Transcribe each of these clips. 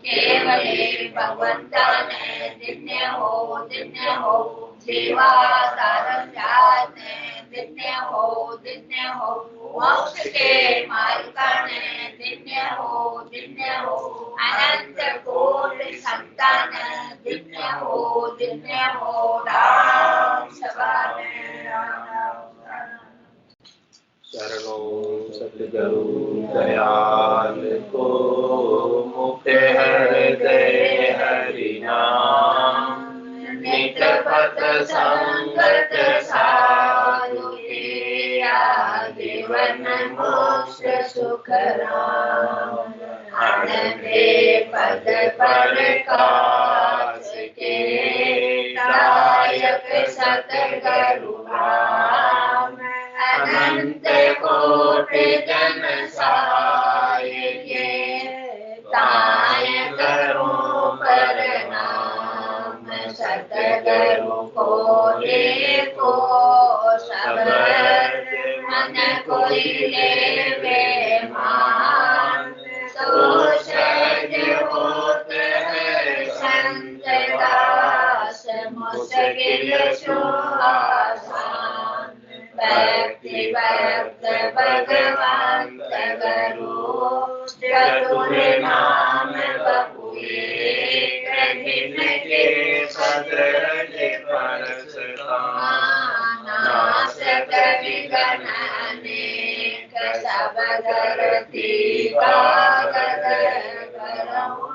केवले भगवंताने दिव्य हो जीवा सारस्याने दिव्य हो मोक्ष के मार्गाने दिव्य हो अनंत कोटि संतान दिव्य हो राम सवाने शरणो सतगुरु दयाल को मुख हृदय हरि नाम नित पथ संगत साधु किया जीवन मोक्ष सुख राम अनंते पद पर काश के दायक सतगुरु राम अनंत कोटि जन सहाय के ताय करो प्रणाम सतगुरु को देखो सब मन कोई लेवे मान तो सहज होत है संत दास मुश्किल सो आसान भक्ति भक्त भगवंत गुरु चतुर नाम बपुए दिन के सदरज परसता नासक विघ्न अनेक सब धरती कागद करहु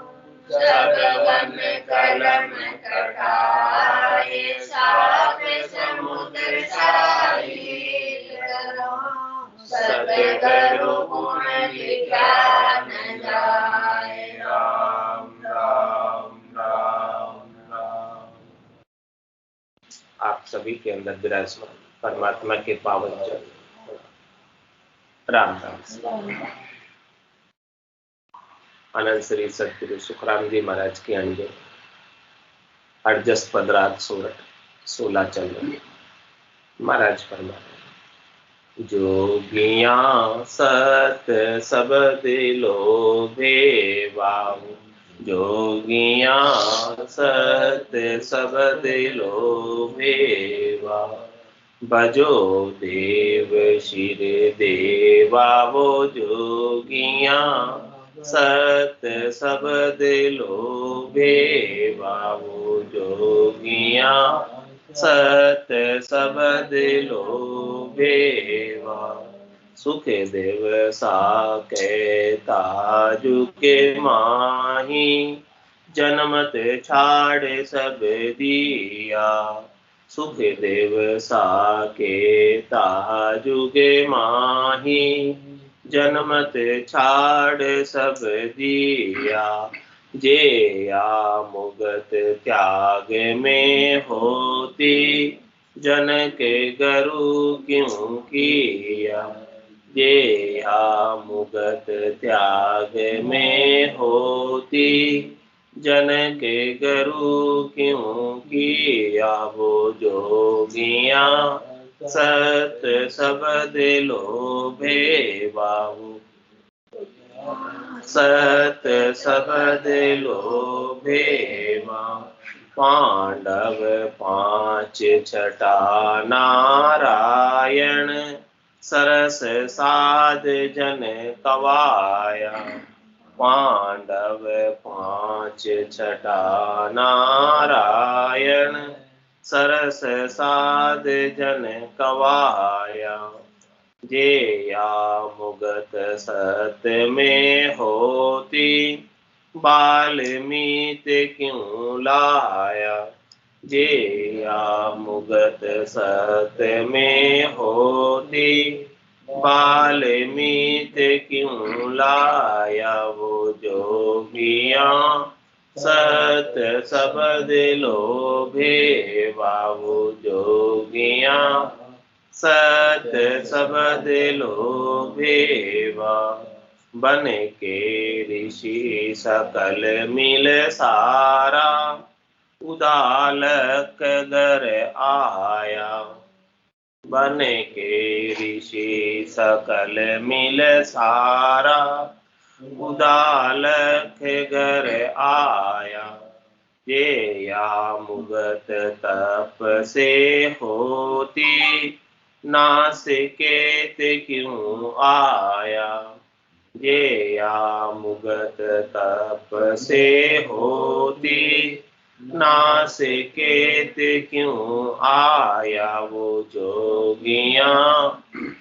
सब वन कलम कटाए सात समुद्र साई सतगुरु गुण विज्ञान गाय राम राम राम राम। आप सभी के अंदर विराजमान परमात्मा के पावन चरण राम राम। आनंद श्री सतगुरु सुखराम जी महाराज की अंजलि अड़जस पद रात सोरठ 16 चल रही। महाराज फरमाते जोगिया सत सब दिलो भेवाऊ जोगिया सत सब दिलो भेवा भजो देव शिर देवा वो जोगिया सत सब दिलो भेवा वो जोगिया सत सब दिलो भेवा सुख देव साके ताजु के माही जन्मत छाड़ सब दिया सुख देव साके ताजु के माही जन्मत छाड़ सब दिया जे या मुगत त्याग में होती जन के गुरु क्यों किया जे या मुगत त्याग में होती जन के गुरु क्यों किया वो जोगिया सत सब दिलो भेवाऊ सत सब दिलो भेवा पांडव 5 छटा नारायण सरस साध जन कवाया पांडव 5 छटा नारायण सरस साध जन कवाया जे या मुगत सत में होती बाल्मीत क्यों लाया जे या मुगत सत में होती बाल्मीत क्यों लाया वो जोगिया सत सब दिलो भेवा वो जोगिया सत सब दिलो भेवा बन के ऋषि सकल मिल सारा उदालक दर आया बन के ऋषि सकल मिल सारा उदालक घर आया। ये या मुगत तप से होती, नासिकेत क्यों आया। ये या मुगत तप से होती, नासिकेत क्यों आया। वो जोगियां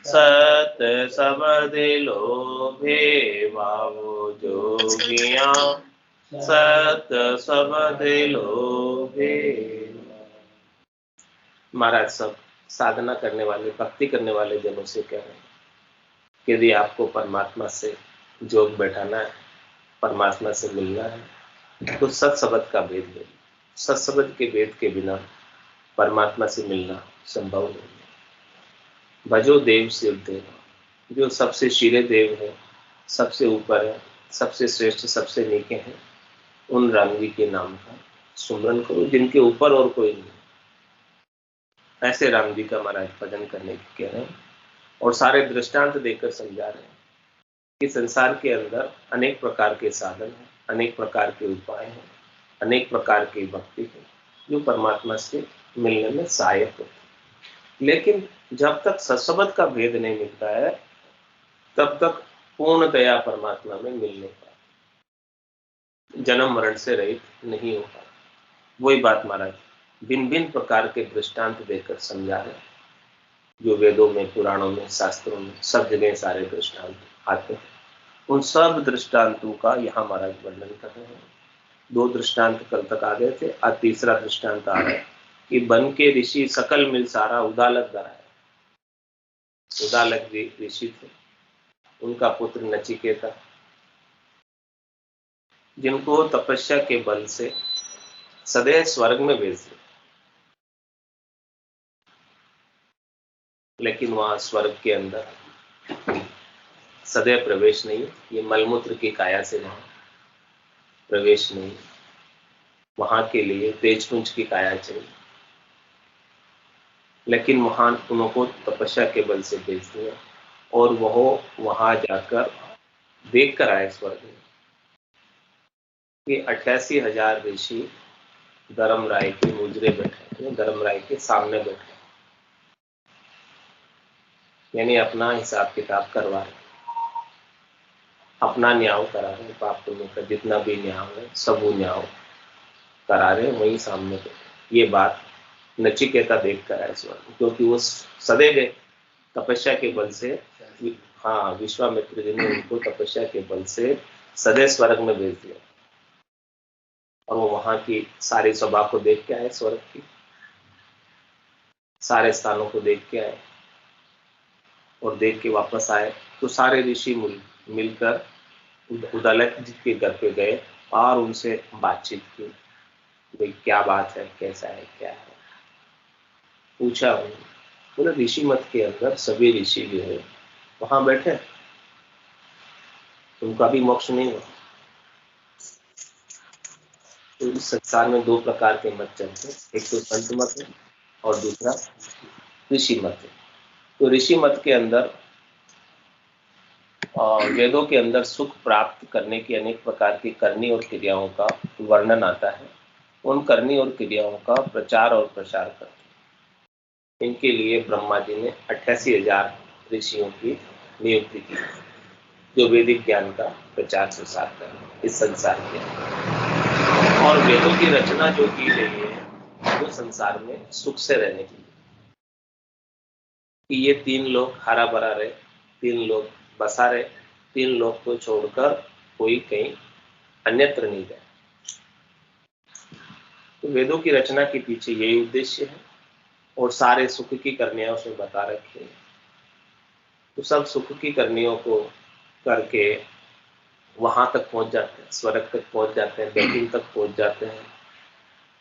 सत सबद लोभे, वो जोगियां सत सबद लोभे। महाराज सब साधना करने वाले, भक्ति करने वाले जनों से कह रहे हैं कि यदि आपको परमात्मा से जोग बैठाना है, परमात्मा से मिलना है, तो सत शब्द का भेद ले। सत शब्द के भेद के बिना परमात्मा से मिलना संभव नहीं। भजो देव शिव देव, जो सबसे शीरे देव है, सबसे ऊपर है, सबसे श्रेष्ठ, सबसे नीचे है, उन राम जी के नाम का सुमरन करो जिनके ऊपर और कोई नहीं। ऐसे राम जी का महाराज भजन करने की कह रहे हैं और सारे दृष्टांत देकर समझा रहे हैं कि संसार के अंदर अनेक प्रकार के साधन हैं, अनेक प्रकार के उपाय हैं, अनेक प्रकार की भक्ति है जो परमात्मा से मिलने में सहायक होती है। लेकिन जब तक सत्सबद का भेद नहीं मिलता है, तब तक पूर्ण दया परमात्मा में मिल नहीं पाती, जन्म मरण से रहित नहीं हो पाता। वही बात महाराज भिन्न भिन्न प्रकार के दृष्टांत देकर समझा रहे हैं, जो वेदों में, पुराणों में, शास्त्रों में सब जगह सारे दृष्टांत आते हैं। उन सब दृष्टांतों का यहाँ महाराज वर्णन कर रहे हैं। दो दृष्टांत कल तक आ गए थे, आज तीसरा दृष्टांत आ रहा है कि बन के ऋषि सकल मिल सारा उदालक धराया। उदालक ऋषि थे, उनका पुत्र नचिकेता, जिनको तपस्या के बल से सदैव स्वर्ग में भेज दिया, लेकिन वहां स्वर्ग के अंदर सदैव प्रवेश नहीं। ये मलमूत्र की काया से वहां प्रवेश नहीं, वहां के लिए तेजपुंज की काया चाहिए। लेकिन वहां उनको तपस्या के बल से भेज दिया और वह वहां जाकर देख कर आए स्वर्ग में कि 88,000 ऋषि धर्मराय के मुजरे बैठे, धर्मराय के सामने बैठे, यानी अपना हिसाब किताब करवा रहे, अपना न्याय करा रहे, पाप पुण्य का जितना भी न्याय है सब वो न्याय करा रहे वही सामने बैठे। ये बात नचिकेता देख कर आए स्वर्ग, क्योंकि वो सदैव गए तपस्या के बल से। हाँ, विश्वामित्र जी ने उनको तपस्या के बल से सदैव स्वर्ग में भेज दिया और वो वहां की सारी सभा को देख के आए, स्वर्ग की सारे स्थानों को देख के आए और देख के वापस आए तो सारे ऋषि मिलकर उदालक जी के घर पे गए और उनसे बातचीत की, भाई क्या बात है, कैसा है, क्या है, पूछा। बोले ऋषि मत के अंदर सभी ऋषि जो है वहां बैठे, उनका भी मोक्ष नहीं हुआ। तो इस संसार में दो प्रकार के मत चलते हैं, एक तो संत मत है और दूसरा ऋषि मत है। तो ऋषि मत के अंदर वेदों के अंदर सुख प्राप्त करने की अनेक प्रकार की करनी और क्रियाओं का वर्णन आता है। उन करनी और क्रियाओं का प्रचार और प्रसार करते हैं। इनके लिए ब्रह्मा जी ने 88,000 ऋषियों की नियुक्ति की, जो वैदिक ज्ञान का प्रचार प्रसार कर इस संसार के। और वेदों की रचना जो की गई है वो संसार में सुख से रहने के लिए, कि ये तीन लोग हरा भरा रहे, तीन लोग बसा रहे, तीन लोग को छोड़कर कोई कहीं अन्यत्र नहीं गए। तो वेदों की रचना के पीछे यही उद्देश्य है और सारे सुख की करनियां उसमें बता रखी है। तो सब सुख की करनियों को करके वहां तक पहुंच जाते हैं, स्वर्ग तक पहुंच जाते हैं, बैकुंठ तक पहुंच जाते हैं,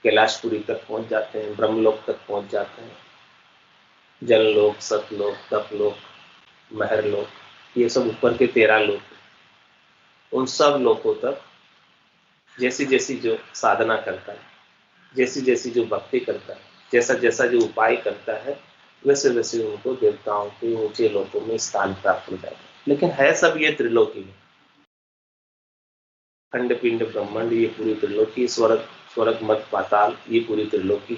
कैलाशपुरी तक पहुंच जाते हैं, ब्रह्मलोक तक पहुंच जाते हैं, जललोक, सतलोक, तपलोक, महरलोक, ये सब ऊपर के 13 लोक। उन सब लोकों तक जैसी जैसी जो साधना करता है, जैसी जैसी जो भक्ति करता है, जैसा जैसा जो उपाय करता है, वैसे वैसे उनको देवताओं के ऊंचे लोकों में स्थान प्राप्त हो जाता है। लेकिन है सब ये त्रिलोकी में, खंड पिंड ब्रह्मांड, ये पूरी त्रिलोकी, स्वर्ग स्वर्ग मत पाताल, ये पूरी त्रिलोकी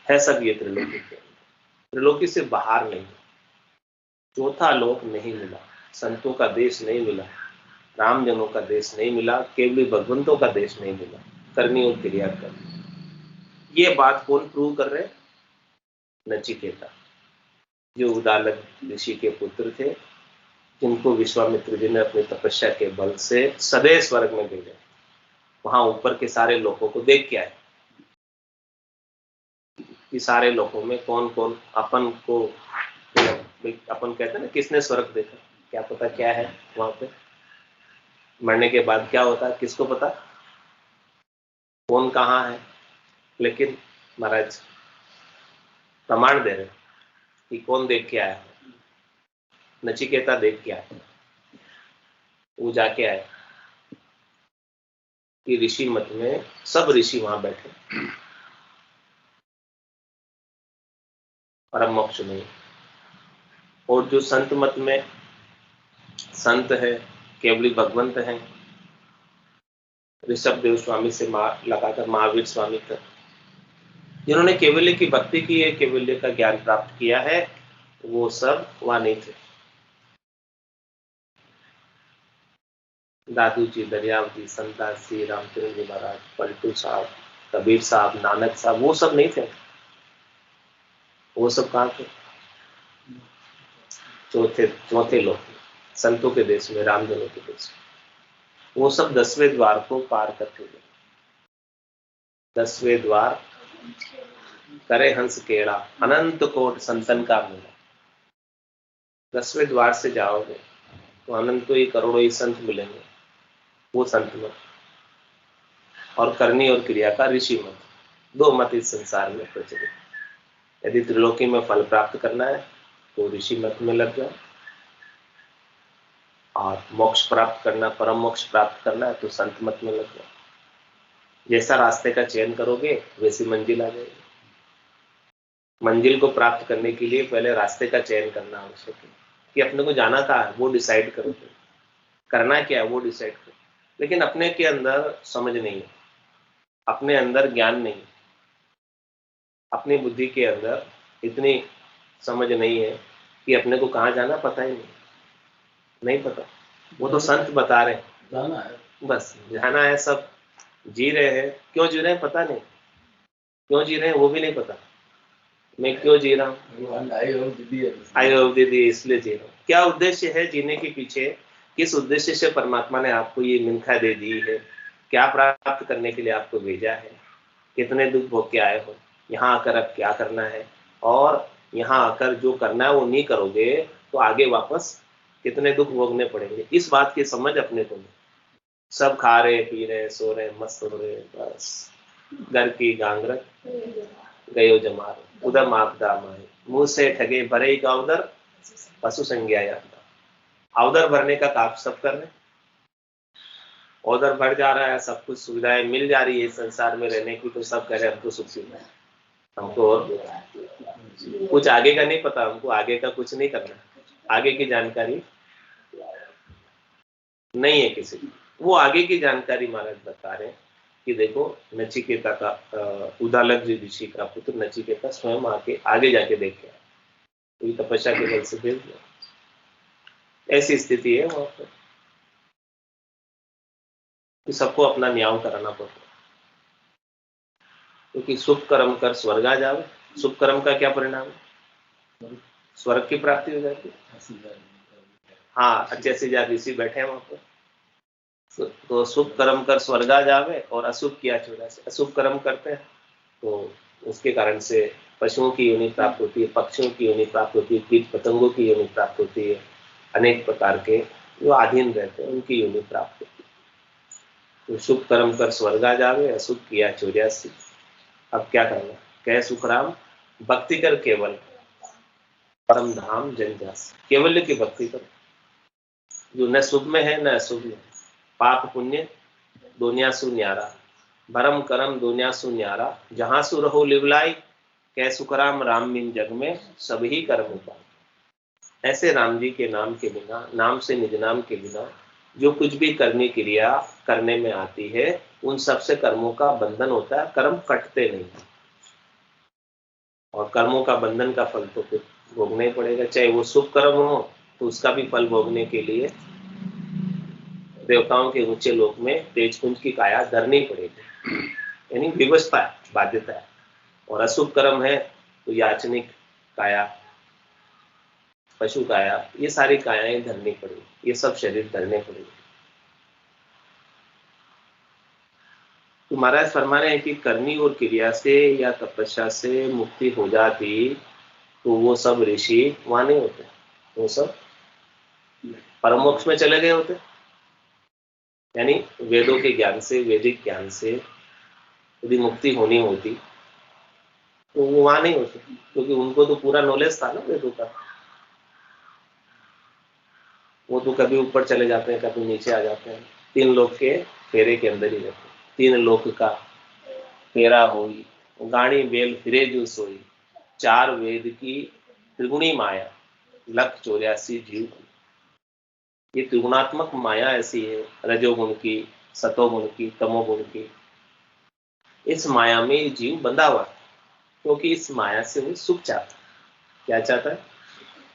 है सब ये त्रिलोकी के। त्रिलोकी से बाहर नहीं, चौथा लोक नहीं मिला, संतों का देश नहीं मिला, राम जनों का देश नहीं मिला, केवल भगवंतों का देश नहीं मिला, करनी और क्रिया करनी। ये बात कौन प्रूव कर रहे? नचिकेता, जो उदालक ऋषि के पुत्र थे, जिनको विश्वामित्र जी ने अपनी तपस्या के बल से सदैव स्वर्ग में भेजा, वहां ऊपर के सारे लोगों को देख के आए कि सारे लोगों में कौन कौन अपन को, अपन कहते हैं ना किसने स्वर्ग देखा, क्या पता क्या है वहां पे, मरने के बाद क्या होता है किसको पता, कौन कहाँ है। लेकिन महाराज प्रमाण दे रहे कि कौन देख के आया, नचिकेता देख के आया, वो जाके आए कि ऋषि मत में सब ऋषि वहां बैठे, परम मोक्ष में। और जो संत मत में संत है, केवली भगवंत है, ऋषभ देव स्वामी से लगाकर महावीर स्वामी तक, जिन्होंने केवल्य की भक्ति की है, केवल्य का ज्ञान प्राप्त किया है, वो सब वहां नहीं थे। दादू जी, दरियाव जी, संतास जी, रामचंद्र जी महाराज, पलटू साहब, कबीर साहब, नानक साहब, वो सब नहीं थे। वो सब कहाँ थे? चौथे लोग, संतों के देश में, रामजनों के देश में। वो सब 10वें द्वार को पार करके गए। 10वें द्वार करे हंस केड़ा, अनंत कोट संतन का मिला। 10वें द्वार से जाओगे तो अनंतों ही करोड़ों ही संत मिलेंगे, वो संत मत। और करनी और क्रिया का ऋषि मत, दो मत इस संसार में प्रचलित। यदि त्रिलोकी में फल प्राप्त करना है तो ऋषि मत में लग जाओ, और मोक्ष प्राप्त करना, परम मोक्ष प्राप्त करना है तो संत मत में लग जाओ। जैसा रास्ते का चयन करोगे वैसी मंजिल आ जाएगी। मंजिल को प्राप्त करने के लिए पहले रास्ते का चयन करना आवश्यक है कि अपने को जाना कहाँ है, वो डिसाइड करो, करना क्या है वो डिसाइड करो। लेकिन अपने के अंदर समझ नहीं है, अपने अंदर ज्ञान नहीं, अपनी बुद्धि के अंदर इतनी समझ नहीं है कि अपने को कहाँ जाना पता ही नहीं पता। वो तो संत बता रहे हैं जाना है, बस जाना है, सब जी रहे हैं, क्यों जी रहे हैं पता नहीं, क्यों जी रहे हैं वो भी नहीं पता, मैं क्यों जी रहा हूँ, आयु दीदी इसलिए जी रहा हूँ। क्या उद्देश्य है जीने के पीछे, किस उद्देश्य से परमात्मा ने आपको ये मिल्खा दे दी है, क्या प्राप्त करने के लिए आपको भेजा है, कितने दुख भोग के आए हो, यहाँ आकर अब क्या करना है, और यहाँ आकर जो करना है वो नहीं करोगे तो आगे वापस कितने दुख भोगने पड़ेंगे। इस बात की समझ अपने को नहीं। सब खा रहे पी रहे सो रहे मस्त हो रहे, बस घर की गांगरत गयो जमार, उदम आपदा माए, मुंह से ठगे भरे का उदर, पशु संज्ञा यात्रा। अवदर भरने का काम सब कर रहे, उधर बढ़ जा रहा है, सब कुछ सुविधाएं मिल जा रही है संसार में रहने की, तो सब कह रहे हमको सुख सुविधा है, हमको और कुछ आगे का नहीं पता, हमको आगे का कुछ नहीं करना, आगे की जानकारी नहीं है किसी की। वो आगे की जानकारी महाराज बता रहे हैं कि देखो नचिकेता का, उदालक जी ऋषि का पुत्र नचिकेता स्वयं आके आगे जाके देख के पूरी तपस्या के बल से भेज दिया। ऐसी स्थिति है वहां पर कि सबको अपना न्याय कराना पड़ता है, क्योंकि शुभ कर्म कर स्वर्ग आ जाओ। शुभ कर्म का क्या परिणाम है? स्वर्ग की प्राप्ति हो जाती है। हाँ, अच्छे से जा ऋषि बैठे हैं वहां पर, तो शुभ कर्म कर स्वर्ग आ जावे, और अशुभ किया चोरा से, अशुभ कर्म करते हैं तो उसके कारण से पशुओं की योनि प्राप्त होती है, पक्षियों की योनि प्राप्त होती है, कीट पतंगों की योनि प्राप्त होती है, अनेक प्रकार के जो अधीन रहते हैं उनकी योनि प्राप्त होती है। तो शुभ कर्म कर स्वर्ग आ जावे, अशुभ किया चौरासी। अब क्या करना? कह सुखराम भक्ति कर केवल, परम धाम जन जास। केवल्य की भक्ति करो, जो न शुभ में है न अशुभ में, पाप पुण्य दुनिया सु न्यारा, भरम करम दुनिया सु न्यारा, जहां सु रहो लिवलाई, कह सुखराम राम बिन जग में सभी कर्म उपाय। ऐसे राम जी के नाम के बिना, नाम से निज नाम के बिना जो कुछ भी करने क्रिया करने में आती है उन सबसे कर्मों का बंधन होता है, कर्म कटते नहीं। और कर्मों का बंधन का फल तो फिर भोगना ही पड़ेगा, चाहे वो शुभ कर्म हो तो उसका भी फल भोगने के लिए देवताओं के ऊंचे लोक में तेजपुंज की काया धरनी पड़ेगी, यानी विवशता है, बाध्यता है। और अशुभ कर्म है तो याचनिक काया, पशु काया, ये सारी कायाएं धरनी पड़ेगी, ये सब शरीर धरने पड़ेगी। तो महाराज फरमा रहे हैं कि करनी और क्रिया से या तपस्या से मुक्ति हो जाती तो वो सब ऋषि वहां नहीं होते, वो सब परम मोक्ष में चले गए होते। यानी वेदों के ज्ञान से, वैदिक ज्ञान से यदि मुक्ति होनी होती तो वो वहां नहीं होते, क्योंकि उनको तो पूरा नॉलेज था ना वेदों का। वो तो कभी ऊपर चले जाते हैं, कभी नीचे आ जाते हैं, तीन लोक के फेरे के अंदर ही रहते हैं। तीन लोक का फेरा होई, गाड़ी बेल फिरे जो सोई, चार वेद की त्रिगुणी माया, लख 84 जीव। ये त्रिगुणात्मक माया ऐसी है, रजोगुण की, सतोगुण की, तमोगुण की। इस माया में जीव बंधा हुआ, क्योंकि इस माया से वो सुख चाहता। क्या चाहता है?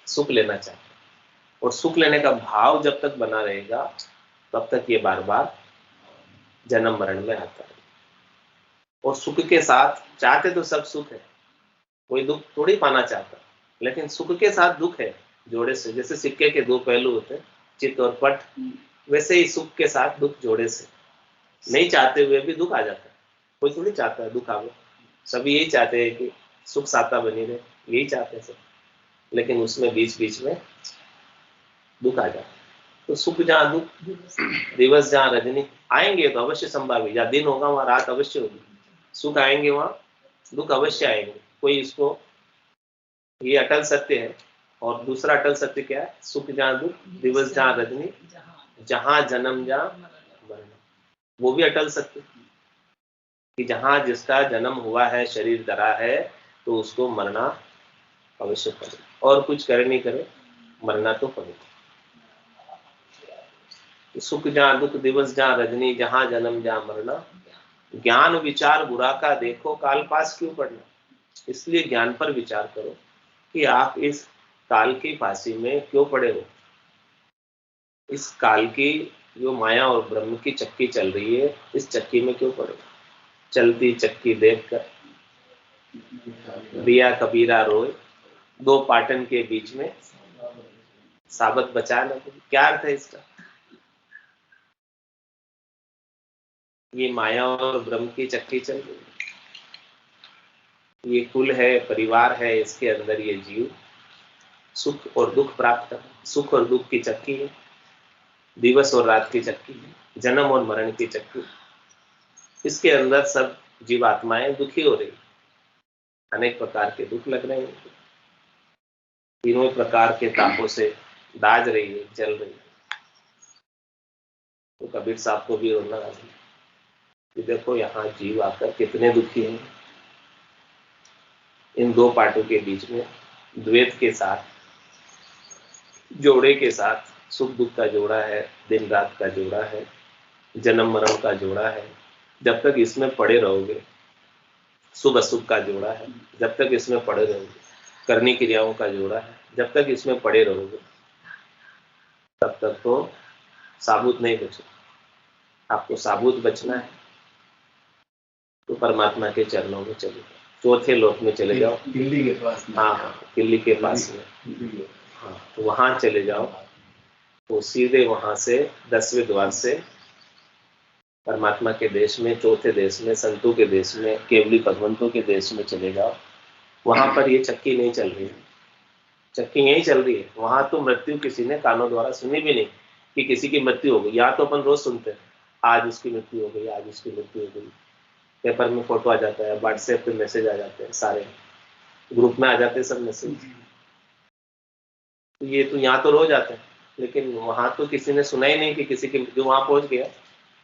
सुख लेना चाहता है। और सुख लेने का भाव जब तक बना रहेगा तब तक ये बार बार जन्म मरण में आता है। और सुख के साथ, चाहते तो सब सुख है, कोई दुख थोड़ी पाना चाहता, लेकिन सुख के साथ दुख है जोड़े से। जैसे सिक्के के दो पहलू होते हैं, चित्त और पट, वैसे ही सुख के साथ दुख जोड़े से। नहीं चाहते हुए भी दुख आ जाता है, कोई थोड़ी चाहता है दुख आवे, सभी यही चाहते हैं कि सुख साता बनी रहे, यही चाहते हैं सब, लेकिन उसमें बीच बीच में दुख आ जाता है। तो सुख जहाँ दुख, दिवस जहाँ रजनी, आएंगे तो अवश्य संभावी, जहाँ दिन होगा वहां रात अवश्य होगी। सुख आएंगे वहां दुख अवश्य आएंगे, कोई इसको, ये अटल सत्य है। और दूसरा अटल सत्य क्या है? सुख जहाँ दुख, दिवस जहाँ रजनी, जहां जन्म जहाँ मरण, वो भी अटल सत्य कि जहां जिसका जन्म हुआ है, शरीर धरा है, तो उसको मरना अवश्य पड़ेगा, और कुछ करे नहीं करे मरना तो पड़ेगा। सुख जहाँ दुख, दिवस जहाँ रजनी, जहां जन्म जहाँ मरना, ज्ञान विचार बुरा का देखो, काल पास क्यों पड़ना। इसलिए ज्ञान पर विचार करो कि आप इस काल की फांसी में क्यों पड़े हो। इस काल की जो माया और ब्रह्म की चक्की चल रही है, इस चक्की में क्यों पड़े। चलती चक्की देखकर दिया कबीरा रोए, दो पाटन के बीच में साबत बचा न कोई। क्या अर्थ है इसका? ये माया और ब्रह्म की चक्की चल रही है, ये कुल है, परिवार है, इसके अंदर ये जीव सुख और दुख प्राप्त कर, सुख और दुख की चक्की है, दिवस और रात की चक्की है, जन्म और मरण की चक्की। इसके अंदर सब जीवात्माएं दुखी हो रही, अनेक प्रकार के दुख लग रहे हैं, तीनों प्रकार के तापों से दाज रही है, जल रही है। तो कबीर साहब को भी रोना आ गया कि देखो यहाँ जीव आकर कितने दुखी हैं। इन दो पार्टों के बीच में द्वैत के साथ, जोड़े के साथ, सुख दुख का जोड़ा है, दिन रात का जोड़ा है, जन्म मरण का जोड़ा है। जब तक इसमें पड़े रहोगे, शुभ अशुभ का जोड़ा है, जब तक इसमें पड़े रहोगे, करनी क्रियाओं का जोड़ा है, जब तक इसमें पड़े रहोगे तब तक तो साबुत नहीं बचो। आपको साबुत बचना है तो परमात्मा के चरणों में चले जाओ, चौथे लोक में चले जाओ, किल्ली के पास। हाँ, किल्ली के पास में, हाँ, तो वहां चले जाओ। तो सीधे वहां से 10वें द्वार से परमात्मा के देश में, चौथे देश में, संतों के देश में, केवली भगवंतों के देश में चले जाओ। वहां पर ये चक्की नहीं चल रही है, चक्की यही चल रही है। वहां तो मृत्यु किसी ने कानों द्वारा सुनी भी नहीं कि किसी की मृत्यु हो गई। यहाँ तो अपन रोज सुनते हैं, आज उसकी मृत्यु हो गई, आज उसकी मृत्यु हो गई, पेपर में फोटो आ जाता है, व्हाट्सएप पे मैसेज आ जाते हैं, सारे ग्रुप में आ जाते हैं सब मैसेज। तो ये तो यहाँ तो रोज आते हैं, लेकिन वहां तो किसी ने सुना ही नहीं कि किसी की, जो वहां पहुंच गया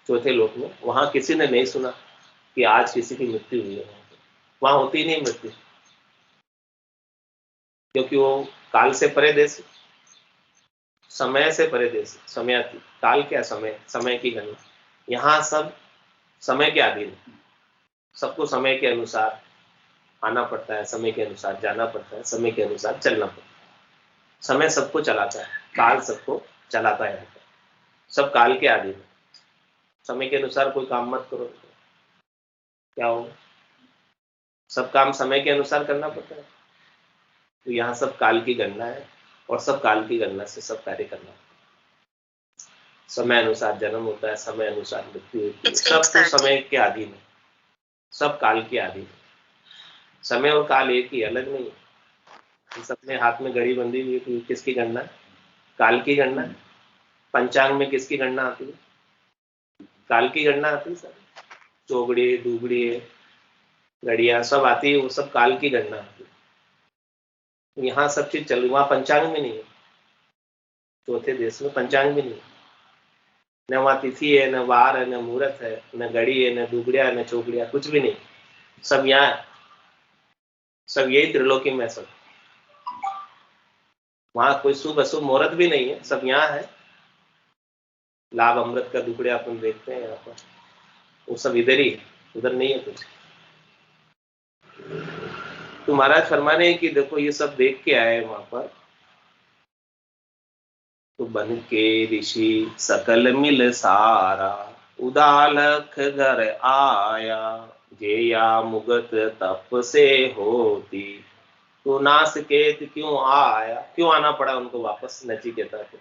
चौथे लोक में, वहां किसी ने नहीं सुना कि आज किसी की मृत्यु हुई है। वहां होती ही नहीं मृत्यु, क्योंकि वो काल से परे देश, समय से परे देश, समय काल क्या समय, समय की गणना। यहाँ सब समय के अधीन, सबको समय के अनुसार आना पड़ता है, समय के अनुसार जाना पड़ता है, समय के अनुसार चलना पड़ता है। समय सबको चलाता है, काल सबको चलाता है, सब काल के अधीन। समय के अनुसार कोई काम मत करो तो क्या होगा, सब काम समय के अनुसार करना पड़ता है। तो यहाँ सब काल की गणना है और सब काल की गणना से सब कार्य करना है। समय अनुसार जन्म होता है, समय अनुसार मृत्यु होती है, सब कुछ समय के अधीन है, सब काल के अधीन है। समय और काल एक ही, अलग नहीं है। इस अपने हाथ में घड़ी बंधी हुई है, किसकी गणना है? काल की गणना है। पंचांग में किसकी गणना आती है? काल की गणना आती है। सर चौगड़ी दुगड़ी घड़िया सब आती है, वो सब काल की गणना आती है। यहाँ सब चीज चल रही, वहां पंचांग में नहीं है। चौथे देश में पंचांग भी नहीं है, न वहां तिथि है, न वार है, न मुहूर्त है, न घड़ी है, न दुगड़िया, न चौगड़िया, कुछ भी नहीं। सब यहाँ है, सब यही त्रिलोकी में सब। वहां कोई शुभ अशुभ मुहूर्त भी नहीं है, सब यहाँ है। लाभ अमृत का दुगड़े अपन देखते हैं यहाँ पर, वो सब इधर ही, उधर नहीं है कुछ। तो महाराज फरमाने कि देखो ये सब देख के आए वहां पर, तो बन के ऋषि सकल मिल सारा, उदालक घर आया, जेया मुगत तप से होती, तो नासकेत क्यों आया। क्यों आना पड़ा उनको वापस नचिकेता को?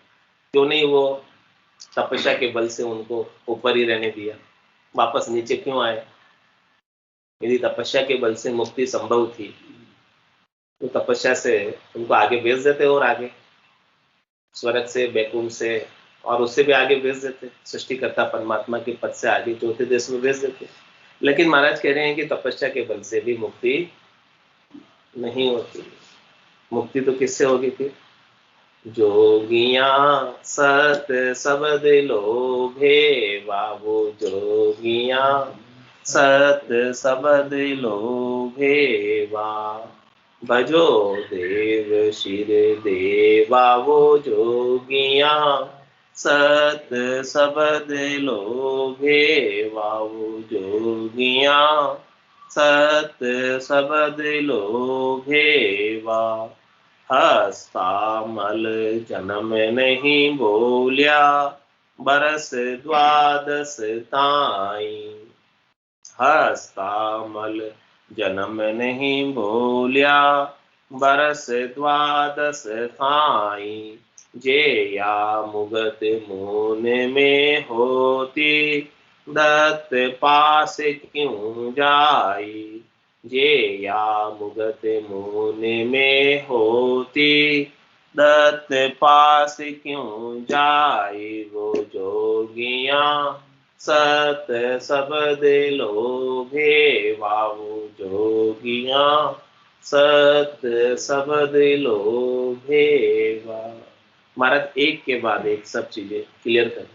क्यों नहीं वो तपस्या के बल से उनको ऊपर ही रहने दिया, वापस नीचे क्यों आए? यदि तपस्या के बल से मुक्ति संभव थी तो तपस्या से उनको आगे भेज देते, और आगे स्वर्ग से, बैकुंठ से, और उससे भी आगे भेज देते, सृष्टिकर्ता परमात्मा के पद से आगे चौथे देश में भेज देते। लेकिन महाराज कह रहे हैं कि तपस्या के बल से भी मुक्ति नहीं होती। मुक्ति तो किससे होगी फिर? जोगिया सत सबद लोभे बाबू, जोगिया सत सबद लोभे वा, भजो देव शिर देवा वो जोगिया सत सबद लोभे वाऊ, जोगिया सत सबद लोभे वा, हस्तामल जन्म नहीं बोलिया, बरस द्वादश ताई, हस्तामल जन्म नहीं बोलिया, बरस द्वादश थाई, जे या मुगत मून में होती, दत्त पास क्यों जाई, जे या मुगत मून में होती, दत्त पास क्यों जाई, वो जोगिया सत सबद लोभे वाऊ, जोगिया सत सबद लोभे वा। महाराज एक के बाद एक सब चीजें क्लियर कर।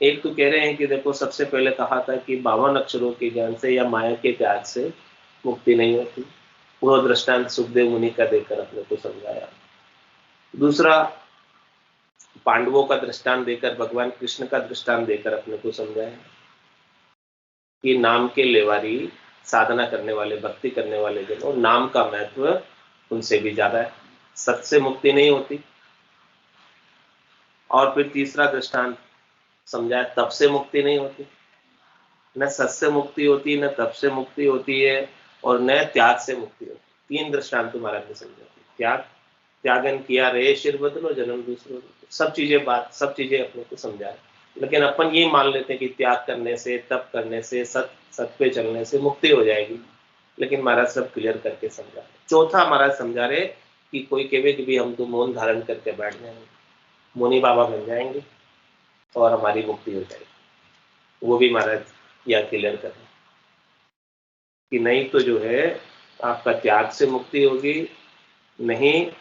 एक तो कह रहे हैं कि देखो सबसे पहले कहा था कि 52 अक्षरों के ज्ञान से या माया के त्याग से मुक्ति नहीं होती, वो दृष्टांत सुखदेव मुनि का देकर अपने को समझाया। दूसरा पांडवों का दृष्टांत देकर, भगवान कृष्ण का दृष्टांत देकर अपने को समझाया कि नाम के लेवारी, साधना करने वाले, भक्ति करने वाले जनों, नाम का महत्व उनसे भी ज्यादा है, सत से मुक्ति नहीं होती। और फिर तीसरा दृष्टांत समझाया, तप से मुक्ति नहीं होती, न सत से मुक्ति होती, न तप से मुक्ति होती है, और न त्याग से मुक्ति होती। तीन दृष्टांत महाराज ने समझाती। त्याग, त्यागन किया रे शिर बदलो जन्म दूसरो, सब चीजें बात, सब चीजें अपने को समझाए। लेकिन अपन ये मान लेते हैं कि त्याग करने से, तप करने से, सत पे चलने से मुक्ति हो जाएगी। लेकिन महाराज सब क्लियर करके समझा। चौथा महाराज समझा रहे कि कोई कहे कि भी हम तो मौन धारण करके बैठ जाएंगे, मुनि बाबा बन जाएंगे और हमारी मुक्ति हो जाएगी, वो भी महाराज यह क्लियर कर रहे कि नहीं तो जो है आपका त्याग से मुक्ति होगी, नहीं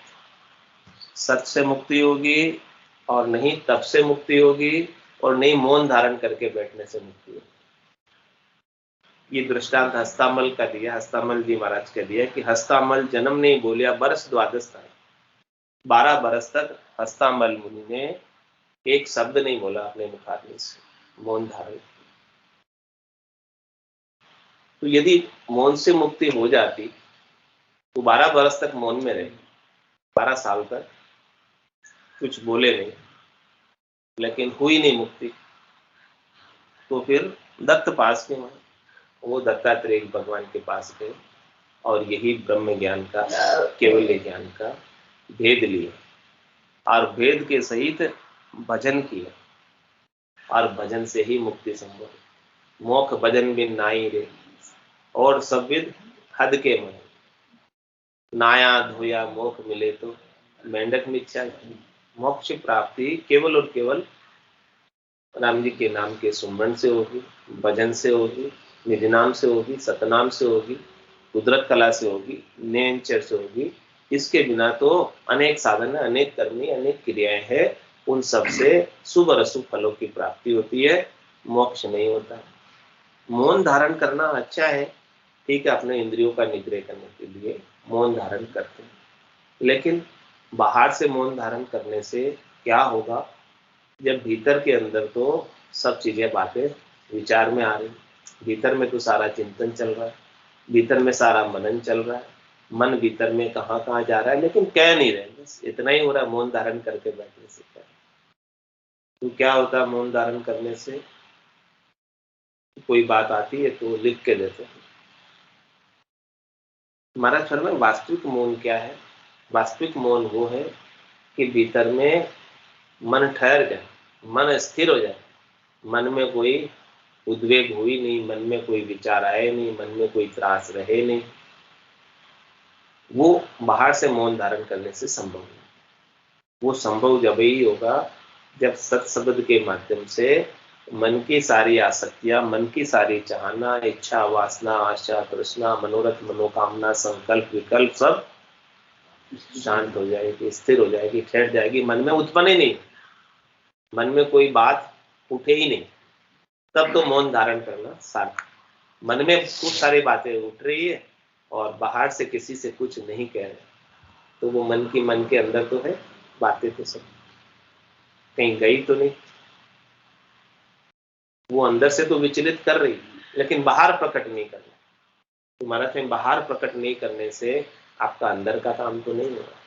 सत से मुक्ति होगी, और नहीं तप से मुक्ति होगी, और नहीं मौन धारण करके बैठने से मुक्ति होगी। ये दृष्टांत हस्तामल का दिया, हस्तामल जी महाराज का दिया कि हस्तामल जन्म नहीं बोलिया, बरस द्वादश था। 12 बरस तक हस्तामल मुनि ने एक शब्द नहीं बोला अपने मुखाग्नि से, मौन धारण। तो यदि मौन से मुक्ति हो जाती तो 12 बरस तक मौन में रहे, 12 साल तक कुछ बोले नहीं, लेकिन हुई नहीं मुक्ति। तो फिर दत्त पास क्यों आए? वो दत्तात्रेय भगवान के पास गए और यही ब्रह्म ज्ञान का, केवल ज्ञान का भेद लिया और भेद के सहित भजन किया, और भजन से ही मुक्ति संभव। मोक्ष भजन बिन नाई रे, और सब विद हद के मन, नाया धोया मोक्ष मिले तो मेंढक मिच्छा। मोक्ष प्राप्ति केवल और केवल राम जी के नाम के सुमरण से होगी, भजन से होगी, निज नाम से होगी, सतनाम से होगी, कुदरत कला से होगी, नेचर से होगी। इसके बिना तो अनेक साधन, अनेक करनी, अनेक क्रियाएं हैं, उन सब से शुभ और अशुभ फलों की प्राप्ति होती है, मोक्ष नहीं होता। मौन धारण करना अच्छा है, ठीक है, अपने इंद्रियों का निग्रह करने के लिए मौन धारण करते हैं, लेकिन बाहर से मौन धारण करने से क्या होगा? जब भीतर के अंदर तो सब चीजें, बातें विचार में आ रही, भीतर में तो सारा चिंतन चल रहा है, भीतर में सारा मनन चल रहा है, मन भीतर में कहाँ कहाँ जा रहा है, लेकिन कह नहीं रहे, बस इतना ही हो रहा है मौन धारण करके बैठने से। क्या तो क्या होता है मौन धारण करने से? कोई बात आती है तो लिख के देते हैं। हमारा ख्याल में वास्तविक मौन क्या है? वास्तविक मौन वो है कि भीतर में मन ठहर जाए, मन स्थिर हो जाए, मन में कोई उद्वेग हुई नहीं, मन में कोई विचार आए नहीं, मन में कोई त्रास रहे नहीं। वो बाहर से मौन धारण करने से संभव है। वो संभव जब ही होगा जब सत्शब्द के माध्यम से मन की सारी आसक्तियां, मन की सारी चाहना, इच्छा, वासना, आशा, तृष्णा, मनोरथ, मनोकामना, संकल्प, विकल्प सब शांत हो जाएगी, स्थिर हो जाएगी, ठहर जाएगी, मन में उत्पन्न ही नहीं, मन में कोई बात उठे ही नहीं, तब तो मौन धारण करना सार्थक। मन में खूब सारी बातें उठ रही है और बाहर से किसी से कुछ नहीं कह रहे, तो वो मन के अंदर तो है, बातें तो सब कहीं गई तो नहीं, वो अंदर से तो विचलित कर रही, लेकिन बाहर प्रकट नहीं कर रही। तुम्हारा बाहर प्रकट नहीं करने से आपका अंदर का काम तो नहीं होगा।